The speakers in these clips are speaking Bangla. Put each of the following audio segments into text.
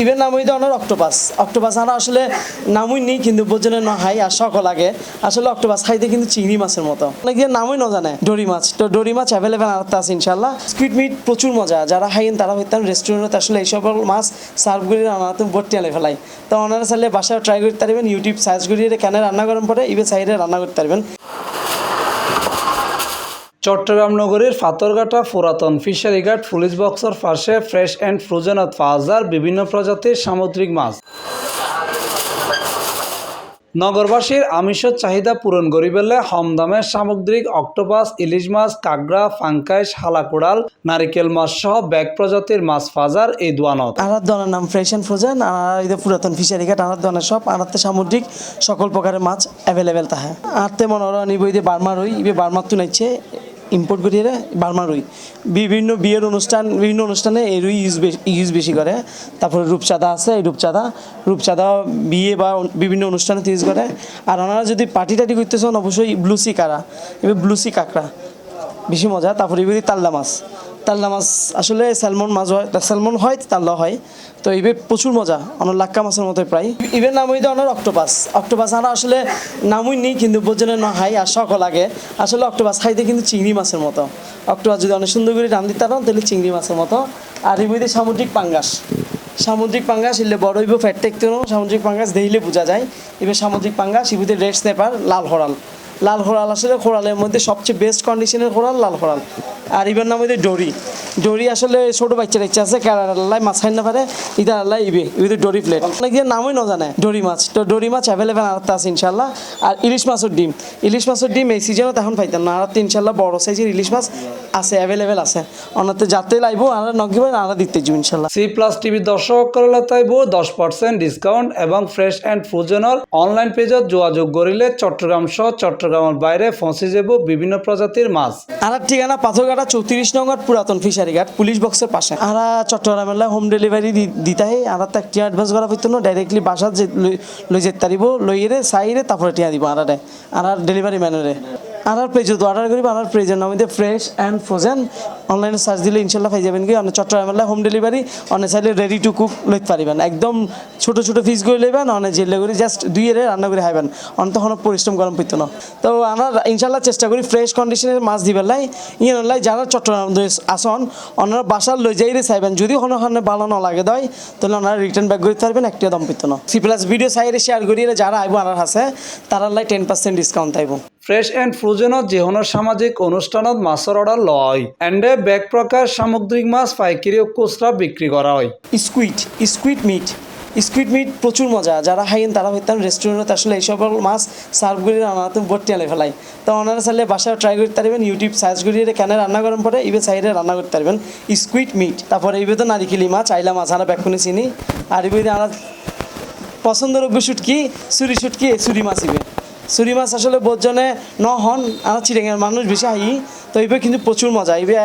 ইভেন নাম হইতে অনার অক্টোপাস আমরা আসলে নামই নেই কিন্তু বোঝনে না হাই আর সকল আগে আসলে অক্টোপাস খাইতে কিন্তু চিংড়ি মাছের মতো অনেকে নামই না জানে ডরি মাছ তো ডরি মাছ অ্যাভেলেবেল আর আছে ইনশাল্লাহ স্কুইড মিট প্রচুর মজা যারা খাইন তারা হইতাম রেস্টুরেন্টে আসলে এই সকল মাছ সার্ভ করে রান্নাতে ভর্তি আলে ফেলাই তো ওনারা চাইলে বাসায় ট্রাই করতে পারবেন ইউটিউব সার্চ করিয়ে কেন রান্না করার পরে ইভেন সাইডে রান্না করতে পারবেন। চট্টগ্রাম নগরীর পাথরঘাটা পুরাতন ফিশারি ঘাট পুলিশ বক্সের পাশে ফ্রেশ অ্যান্ড ফ্রোজেনত পাওয়া যায় বিভিন্ন প্রজাতির সামুদ্রিক মাছ। নগরবাসীর আমিষের চাহিদা পূরণ করিবেলে কম দামে সামুদ্রিক অক্টোপাস, ইলিশ মাছ, কাঁকড়া, ফাঙ্কাইশ, হালাকুড়াল, নারিকেল মাছ সহ ব্যাগ প্রজাতির মাছ বাজার এই দোয়ানত। আমার দোকানের নাম ফ্রেশ অ্যান্ড ফ্রোজেন আর এই পুরাতন ফিশারি ঘাট আমার দোকানের সব আনাতে সামুদ্রিক সকল প্রকারের মাছ অ্যাভেলেবেল থাকে আনতে মনে হয় নিব এই বার্মা রুই বার্মার তো নাইছে ইম্পোর্ট করিয়ে বার্মা রুই বিভিন্ন বিয়ের বিভিন্ন অনুষ্ঠানে এই রুই ইউজ বেশি করে। তারপরে রূপচাঁদা আছে এই রূপচাঁদা বিয়ে বা বিভিন্ন অনুষ্ঠানে ইউজ করে। আর ওনারা যদি পার্টি টাটি করতে চান অবশ্যই ব্লুসি কারা এবার ব্লুসি কাঁকড়া বেশি মজা। তারপরে এবার তাল্লা মাছ আসলে স্যালমন মাছ হয় স্যালমন হয় তাল্লা হয় তো এবার প্রচুর মজা অনেক লাক্কা মাছের মতো প্রায় ইভেন নাম হইতে অনার অক্টোপাস আমরা আসলে নামই নেই কিন্তু বোঝনে না হাই আর সকল আগে আসলে অক্টোপাস খাইতে কিন্তু চিংড়ি মাছের মতো অক্টোপাস যদি অনেক সুন্দর করে রান দিতে পারেন তাহলে চিংড়ি মাছের মতো। আর এবার সামুদ্রিক পাঙ্গাস এলে বড় হইব ফ্যাট দেখতে সামুদ্রিক পাঙ্গাস দেখলে বোঝা যায়। এবার সামুদ্রিক পাঙ্গাস এবার রেড স্ন্যাপার লাল খোরাল আসলে খোরালের মধ্যে সবচেয়ে বেস্ট কন্ডিশনের খোরাল লাল খোরাল। আর এবার নাম হইতে ডরি আসলে ছোটো বাচ্চা আছে কেরালাই মাছ খাই না পারে ইতার আল্লাহ ইবে ডরি প্লেট অনেক নামই না জানে ডরি মাছ তো ডরি মাছ অ্যাভেলেবেল আর আছে ইনশাল্লাহ। আর ইলিশ মাছের ডিম এই সিজনে তখন পাইতাম না আর ইনশাল্লাহ বড় সাইজের ইলিশ মাছ আছে অ্যাভেলেবেল আছে অন্যতে যাতে লাইবো আর নগিব আর দিতে যাবো ইনশাল্লাহ। C+ টিভি দর্শক করলে তাইব 10% ডিসকাউন্ট এবং ফ্রেশ অ্যান্ড ফ্রোজেনের অনলাইন পেজত যোগাযোগ করিলে চট্টগ্রাম সহ চট্টগ্রামের বাইরে পৌঁছে যাব বিভিন্ন প্রজাতির মাছ। আর ঠিকানা পাথরঘাটা 34 নম্বর পুরাতন ফিশারি ঘাট পুলিশ বক্সের পাশে। আর চট্টগ্রামের হোম ডেলিভারি দিতে হয় আর একটা অ্যাডভান্স করা হইতো না ডাইরেক্টলি বাসা লই যেতে পারিব লইয়ে সাইরে তারপরে টিয়া দিব আর ডেলিভারি ম্যানেরে আর পেজে তো অর্ডার করিব আর পেজের নাম হইতে ফ্রেশ অ্যান্ড ফ্রোজেন অনলাইনে সার্চ দিলে ইনশাল্লাহ পাই যাবেন কি অনেক চট্টগ্রামের হোম ডেলিভারি অনেক চাইলে রেডি টু কুক লইতে পারিবেন একদম ছোটো পিস করে লইবেন অনেক জেলে করে জাস্ট দুইয়ের রান্না করে খাইবেন অনেক তখন পরিশ্রম গরম পেত না। তো আমরা ইনশাল্লাহ চেষ্টা করি ফ্রেশ কন্ডিশনের মাছ দিবেন লাই যারা চট্টগ্রাম আসন ওনারা বাসার লই যাইরে চাইবেন যদি কোনো ভালো না লাগে দেয় তাহলে ওনারা রিটার্ন ব্যাক করতে পারবেন একটা দাম পেত না। C+ ভিডিও সাইডে শেয়ার করিয়ে যারা আইব আর আছে তারা 10% ডিসকাউন্ট আইব। ফ্রেশ অ্যান্ড ফ্রোজেনত যেকোনো সামাজিক অনুষ্ঠানত মাছের অর্ডার লয় এন্ডে ব্যাগ প্রকার সামুদ্রিক মাছ পাইকারি ও খুচরা বিক্রি করা হয়। স্কুইড মিট প্রচুর মজা যারা খাইন তারা হইতাম রেস্টুরেন্টে আসলে এই সকল মাছ সার্ভ করে রান্নাতে ভর্তি আলে ফেলাই তো ওনারা চাইলে বাসায় ট্রাই করতে পারবেন ইউটিউব সার্চ করিয়ে কেন রান্না করার পরে ইভেন সাইডে রান্না করতে পারবেন স্কুইড মিট। তারপরে ইবে তো নারিকেলি মাছ আইলা মাছ আমরা ব্যাকুনে চিনি আর ইবে আমরা পছন্দের শুটকি চুরি মাছ চুরি মাছ আসলে বোধজনে হন আর চিড়েঙ্গার মানুষ বেশি আই তো এবার কিন্তু প্রচুর মজা এবার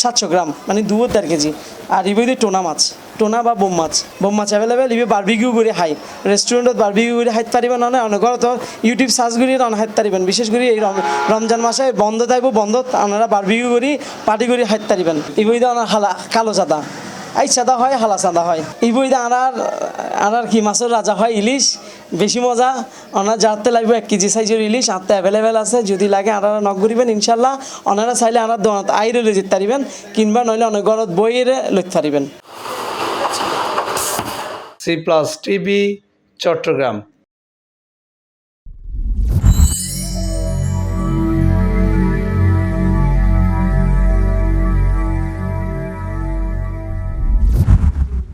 700 গ্রাম মানে 2.5 কেজি। আর এবার টোনা বা বোম মাছ অ্যাভেলেবেল এবার বারবিকিউ করে খাই রেস্টুরেন্টত বারবিকিউ করে খাইতে পারিবেন অনেক ঘরত ইউটিউব সার্চ করিয়ে রান্না খাইতে পারিবেন বিশেষ করে এই রমজান মাসে বন্ধ থাকবো বন্ধত আপনারা বারবিকিউ করি পার্টি করে খাইতে পারিবেন। এবার কালো চাঁদা চাঁদা হয় হালা চাঁদা হয় এই বইতে আনার কি মাছের রাজা হয় ইলিশ বেশি মজা ওনার যাতে লাগবে 1 কেজি সাইজের ইলিশ আনতে অ্যাভেলেবেল আছে যদি লাগে আনারা নক করিবেন ইনশাল্লাহ ওনারা চাইলে আনার দোকানত আইরে লই যেতে পারিবেন কিংবা নইলে অনেক ঘরত বইয়েরে লইতে পারিবেন। C+ TV Chittagong.